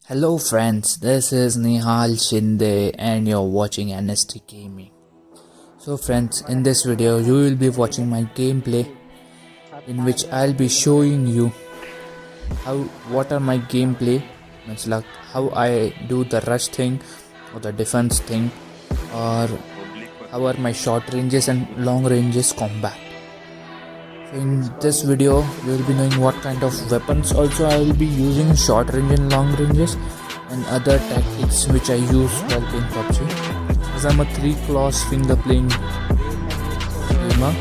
Hello friends, this is Nihal Shinde and you're watching NSD Gaming. So friends, in this video you will be watching my gameplay in which I'll be showing you what are my gameplay, means like how I do the rush thing or the defense thing, or how are my short ranges and long ranges combat. So in this video you will be knowing what kind of weapons also I will be using in short range and long ranges, and other tactics which I use while playing PUBG. As I'm a 3 claws finger playing gamer,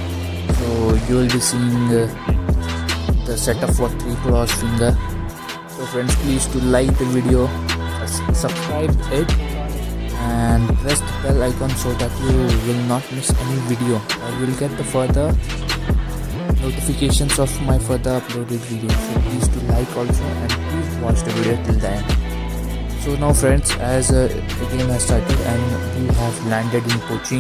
so you will be seeing the setup for 3 claws finger. So friends, please to like the video, subscribe it and press the bell icon so that you will not miss any video, or you will get the further notifications of my further uploaded videos. So please do like also and please watch the video till the end. So now friends, as the game has started and we have landed in Pubg,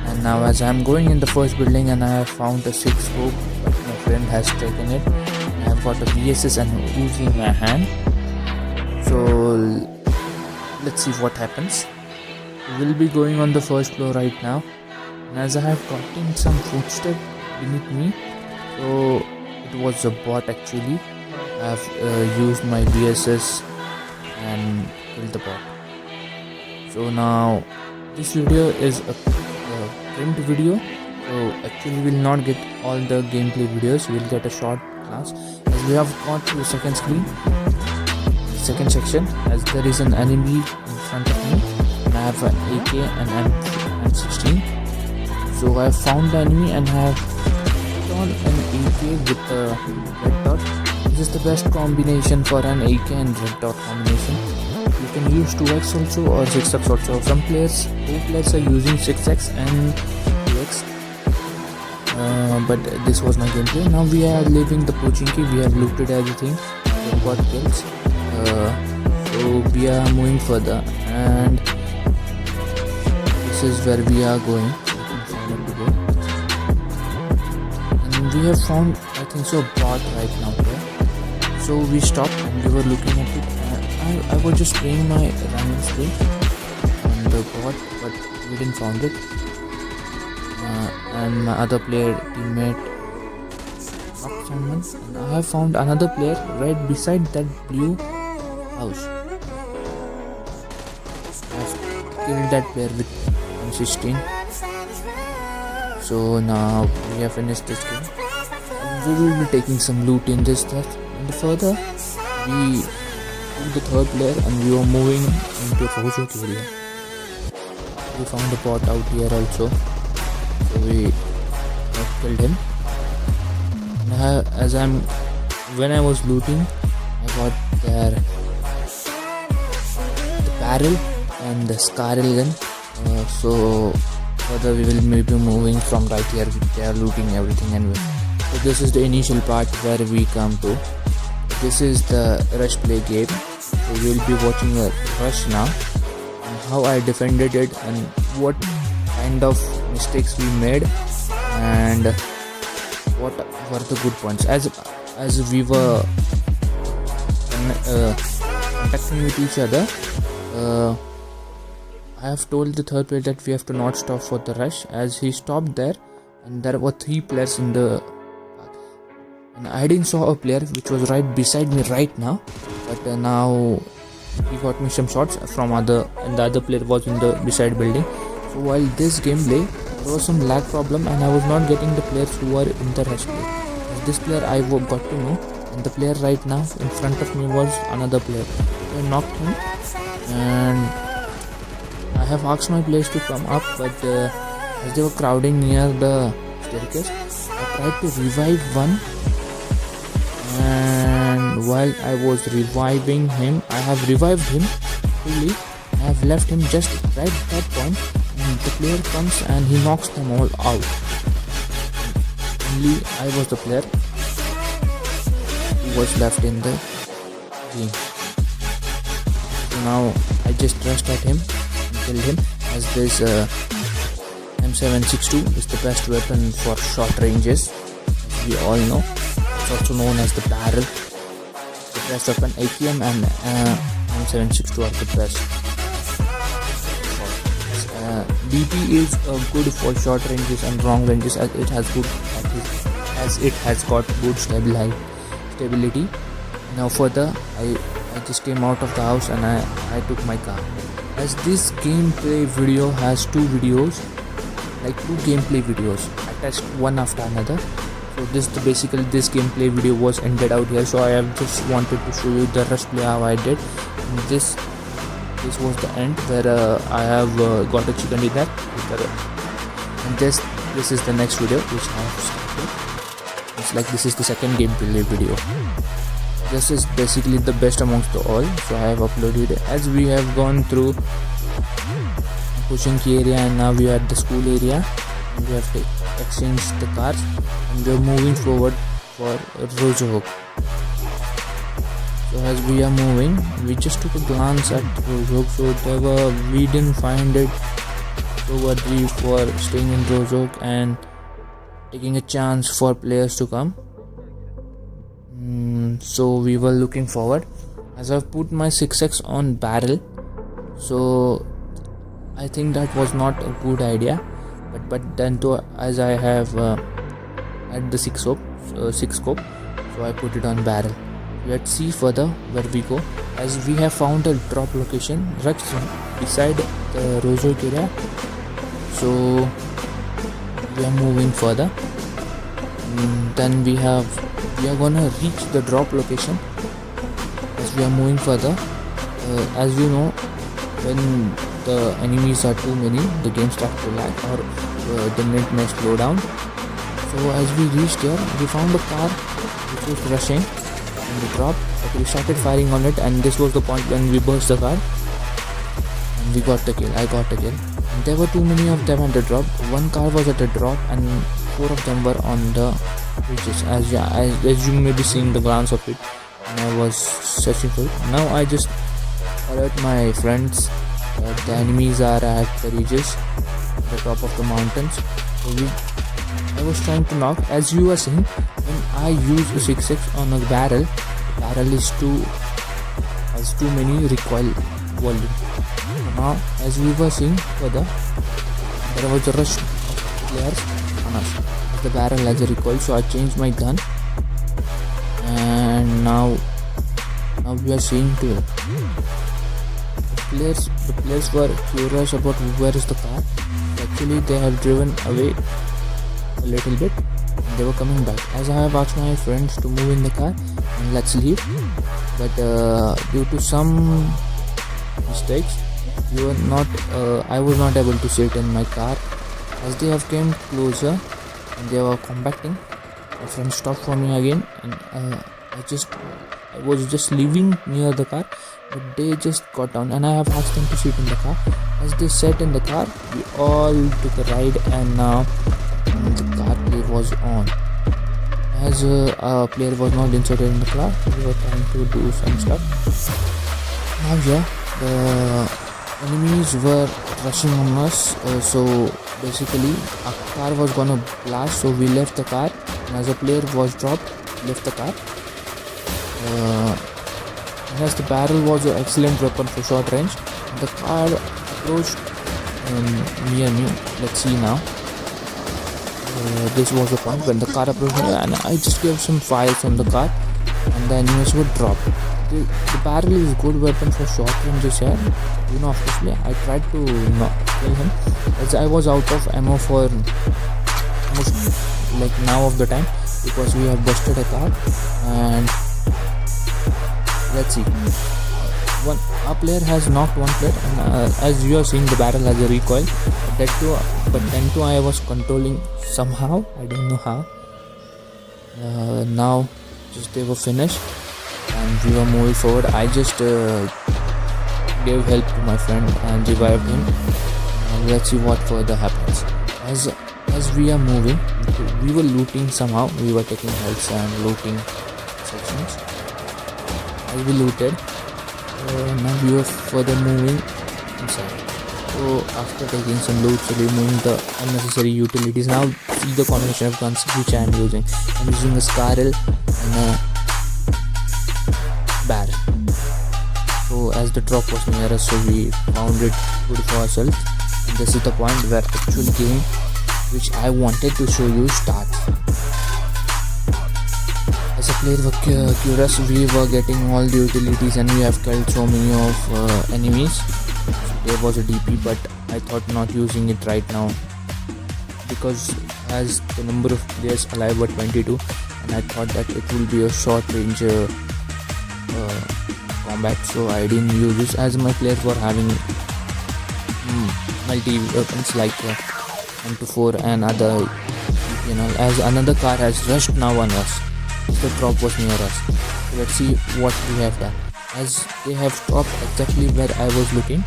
and now as I am going in the first building and I have found a 6 scope, but my friend has taken it. I have got a VSS and Uzi in my hand. So let's see what happens. We will be going on the first floor right now, and as I have gotten some footsteps beneath me, so it was a bot actually. I have used my VSS and killed the bot. So now this video is a print video, so actually we will not get all the gameplay videos, we will get a short glance, as we have got to the second screen, second section, as there is an enemy in front of me and I have an AK and M416. So I have found the enemy and have put on an AK with a red dot. This is the best combination for an AK and red dot combination. You can use 2x also or 6x also. Some players, 2 players are using 6x and 2x. But this was my gameplay. Now we are leaving the Pubg. We have looted everything. We have got kills. So we are moving further, and this is where we are going. And we have found, I think so, a bot right now here. So we stopped and we were looking at it. I was just spraying my random spray on the bot, but we didn't found it. And my other player teammate knocked someone, and I have found another player right beside that blue house. I have killed that player with M16. So now we have finished this game. We will be taking some loot in this stuff, and further we took the third player and we were moving into Rojo area. We found a bot out here also, so we have killed him. And when I was looting, I got the barrel and the SCARL gun. So further we will maybe moving from right here. They are looting everything, and so this is the initial part where we come to. This is the rush play game. So you will be watching a rush now, and how I defended it and what kind of mistakes we made and what were the good points. As we were contacting with each other, I have told the third player that we have to not stop for the rush, as he stopped there and there were 3 players in the path. And I didn't saw a player which was right beside me right now, but now he got me some shots from and the other player was in the beside building. So while this gameplay, there was some lag problem and I was not getting the players who were in the rush play. This player I got to know, and the player right now in front of me was another player. So I knocked him, and I have asked my players to come up, but as they were crowding near the staircase, I tried to revive one, and while I was reviving him, I have revived him fully. I have left him just right at that point, and the player comes and he knocks them all out. Only I was the player who was left in the game. So now I just rushed at him and killed him, as this M762 is the best weapon for short ranges, as we all know. It's also known as the barrel. The best weapon. AKM and M762 are the best. DP is good for short ranges and long ranges as it has got good stability. Now further, I just came out of the house and I took my car. As this gameplay video has two gameplay videos attached one after another. So this gameplay video was ended out here. So I have just wanted to show you the rush play how I did. And this was the end where I have got a chicken dinner. And this is the next video which I have started. It's like this is the second gameplay video. This is basically the best amongst the all. So I have uploaded it. As we have gone through Pubg area and now we are at the school area. And we have to exchange the cars and we are moving forward for Rojo. So as we are moving, we just took a glance at Rojo. So we didn't find it so worthy for staying in Rojo and taking a chance for players to come. So we were looking forward. As I've put my 6x on barrel, so I think that was not a good idea. But then too, as I have had the 6 scope, so I put it on barrel. Let's see further where we go. As we have found a drop location right beside the Rojo area, so we are moving further. Then we are gonna reach the drop location. As we are moving further, as you know, when the enemies are too many, the game starts to lag or the net may slow down. So as we reached here, we found a car which was rushing in the drop. But we started firing on it, and this was the point when we burst the car and we got the kill. I got the kill. And there were too many of them at the drop. One car was at the drop and 4 of them were on the bridges. As you may be seeing the glance of it, and I was searching for it. Now I just alert my friends that the enemies are at the ridges, the top of the mountains. So I was trying to knock. As you are seeing, when I use a 6x on a barrel, the barrel has too many recoil volume. Now as we were seeing further, there was a rush of players on us. The barrel has a recoil, so I changed my gun, and now we are seeing to it. The players were curious about where is the car. Actually they have driven away a little bit and they were coming back. As I have asked my friends to move in the car and let's leave, but due to some mistakes I was not able to sit in my car. As they have came closer and they were compacting, my friend stopped for me again, and I was just leaving near the car, but they just got down and I have asked them to sit in the car. As they sat in the car, we all took a ride, and now the car play was on. As a player was not inserted in the car, we were trying to do some stuff. Now the enemies were rushing on us, so basically our car was gonna blast, so we left the car, and as a player was dropped, left the car. As the barrel was an excellent weapon for short range, the car approached near me. Let's see now. This was the point when the car approached me, and I just gave some fires on the car, and the enemies would drop. The barrel is a good weapon for short ranges here. You know, obviously I tried to not kill him as I was out of ammo for almost like now of the time, because we have busted a car. And let's see, our player has knocked one player, and as you are seeing, the barrel has a recoil. But then too I was controlling somehow, I don't know how. Now just they were finished and we were moving forward. I just gave help to my friend and revived him. Let's see what further happens. As we are moving, we were looting somehow. We were taking healths and looting sections. As we looted, now we were further moving inside. So after taking some loot, so removing the unnecessary utilities. Now see the combination of guns which I am using. I'm using a SCARL and barrel. So as the drop was near us, so we found it good for ourselves. And this is the point where actual game which I wanted to show you starts. As a player were curious, we were getting all the utilities and we have killed so many of enemies. There was a DP, but I thought not using it right now because as the number of players alive were 22, and I thought that it will be a short range combat, so I didn't use this as my players were having multi weapons like M24 and other, as another car has rushed now on us. The drop was near us. So let's see what we have done. As they have stopped exactly where I was looking,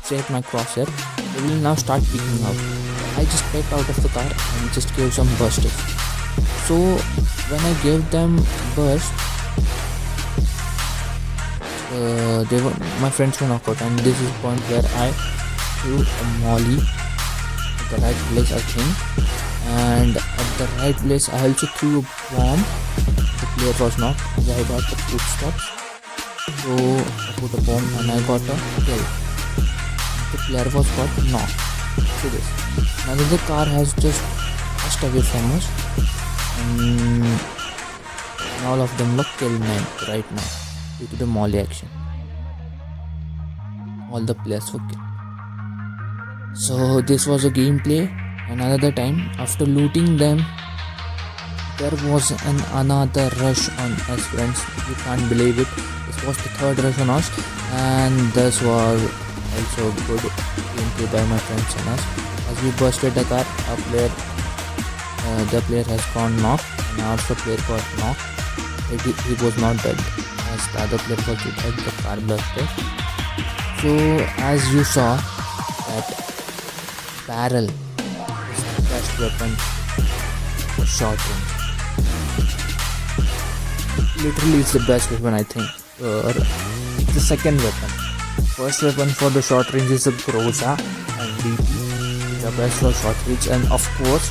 save my crosshair. They will now start picking up. I just stepped out of the car and just gave some bursts. So when I gave them burst, my friends were knocked out, and this is the point where I threw a molly at the right place, I think. And at the right place I also threw a bomb. The player was knocked and I got the footsteps. So I put a bomb and I got a kill. The player was got knocked. See this. Another car has just passed away from us, and all of them look kill man right now due to the molly action. All the players were killed. So this was a gameplay. Another time, after looting them, there was another rush on us, friends. You can't believe it. This was the third rush on us, and this was also good gameplay by my friends and us. As we busted the car, the player has gone knocked, and also player got knocked. He was not dead, as the other player was dead. The car busted. So as you saw, that barrel best weapon for short range. Literally it's the best weapon, I think. It's the second weapon. First weapon for the short range is the Groza and DP, the best for short range, and of course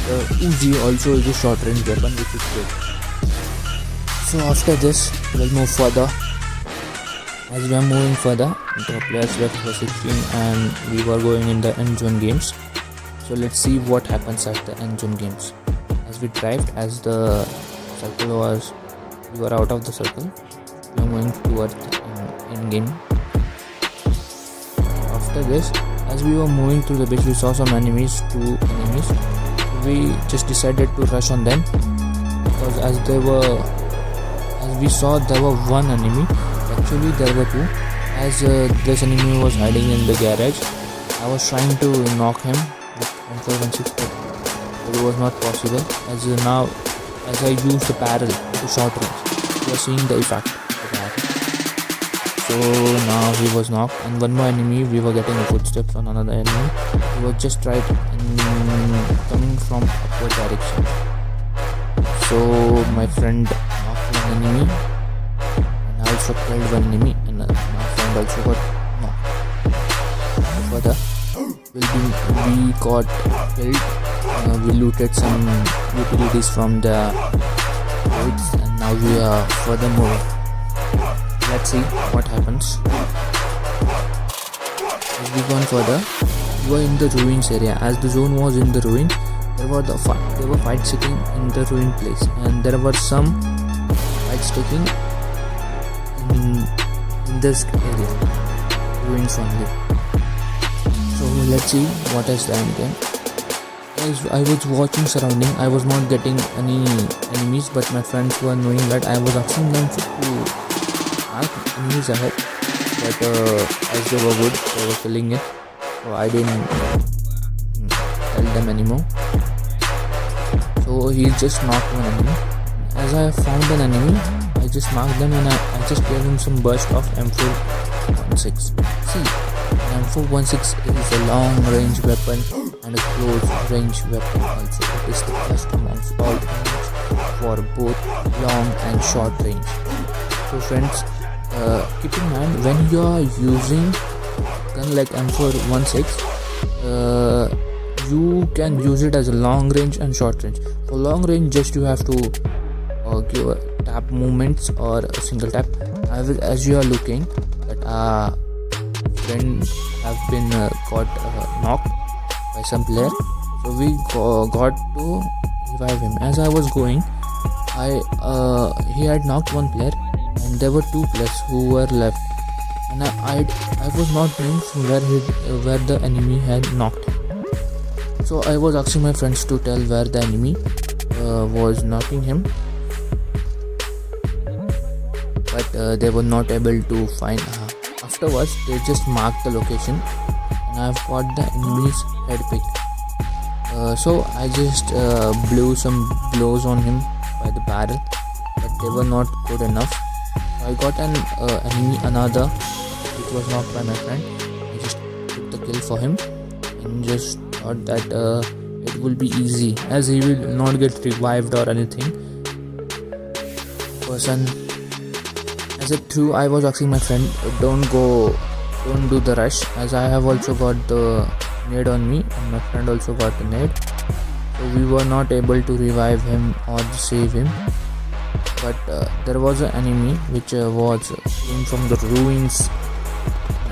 the Uzi also is a short range weapon, which is good. So after this we'll move further. As we are moving further, the players left for 16 and we were going in the end zone games. So let's see what happens at the end zone games. As we drive, as the circle was, we were out of the circle, we are moving towards the end game. After this, as we were moving through the beach, we saw some enemies, 2 enemies. We just decided to rush on them because as we saw there were 1 enemy. Actually there were 2. As this enemy was hiding in the garage, I was trying to knock him with M416, but it was not possible. As I used the barrel to short range, you are seeing the effect of that. So now he was knocked, and 1 more enemy, we were getting footsteps on another enemy. He was just right coming from upward direction. So my friend knocked 1 enemy, and I also killed 1 enemy, and my friend also got knocked. Further, we got killed. We looted some utilities from the woods, and now we are further moving. Let's see what happens. As we gone further, we were in the ruins area. As the zone was in the ruin, there were fights taking in the ruin place, and there were some fights taking in this area, ruins only. So let's see what is the end game. As I was watching surrounding, I was not getting any enemies, but my friends were knowing that I was asking them to mark enemies ahead, but as they were good, they were killing it, so I didn't tell them anymore. So he just knocked 1 enemy. As I found an enemy, I just marked them, and I just gave him some burst of M416. See, M416 is a long range weapon and a close range weapon also. It is the best amongst all enemies for both long and short range. So friends, keep in mind, when you are using gun like M416, you can use it as a long range and short range. For long range, just you have to tap movements or a single tap. As you are looking that friend have been got knocked by some player, so we got to revive him. As I was going, he had knocked one player and there were two players who were left, and I was not knowing from where the enemy had knocked him. So I was asking my friends to tell where the enemy was knocking him, but they were not able to find. Afterwards, they just marked the location, and I've got the enemy's head pick. So I just blew some blows on him by the barrel, but they were not good enough. So I got an enemy, another, which was knocked by my friend. I just took the kill for him and just thought that it will be easy, as he will not get revived or anything. As it through, I was asking my friend, don't do the rush, as I have also got the nade on me and my friend also got the nade. So we were not able to revive him or save him. But there was an enemy which came from the ruins.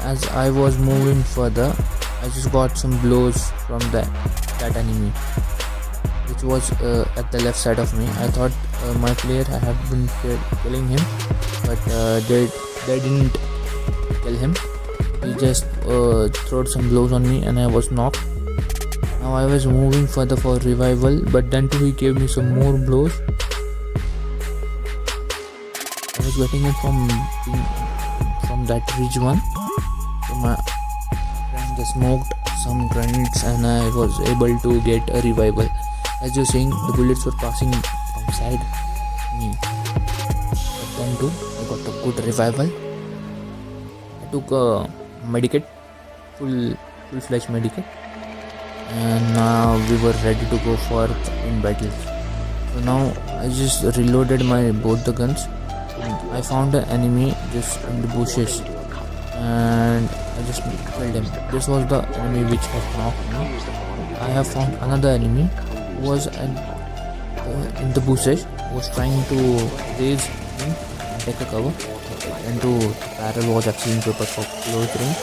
As I was moving further, I just got some blows from that enemy, which was at the left side of me. I thought my player have been killing him, but they didn't kill him. He just threw some blows on me and I was knocked. Now I was moving further for revival, but then too he gave me some more blows. I was getting it from that ridge one. So my friend just smoked some grenades and I was able to get a revival. As you're seeing, the bullets were passing outside me. But then too, I got a good revival. I took a medikit, full-fledged medikit, and now we were ready to go for in battles. So now I just reloaded both the guns. I found an enemy just in the bushes and I just killed him. This was the enemy which had knocked me. I have found another enemy who was in the bushes, was trying to raise him and take a cover. And the barrel was actually in paper for close range,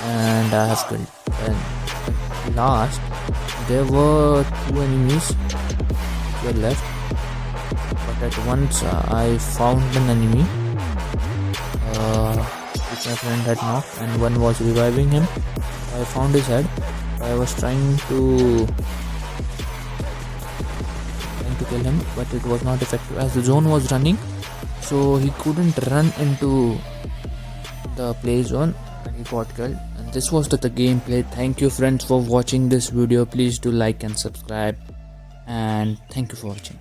and I have killed. And last, there were two enemies who were left, but at once I found an enemy which my friend had knocked, and one was reviving him. I found his head. I was trying to kill him, but it was not effective as the zone was running, so he couldn't run into the play zone and he got killed. And this was the gameplay. Thank you friends for watching this video. Please do like and subscribe, and thank you for watching.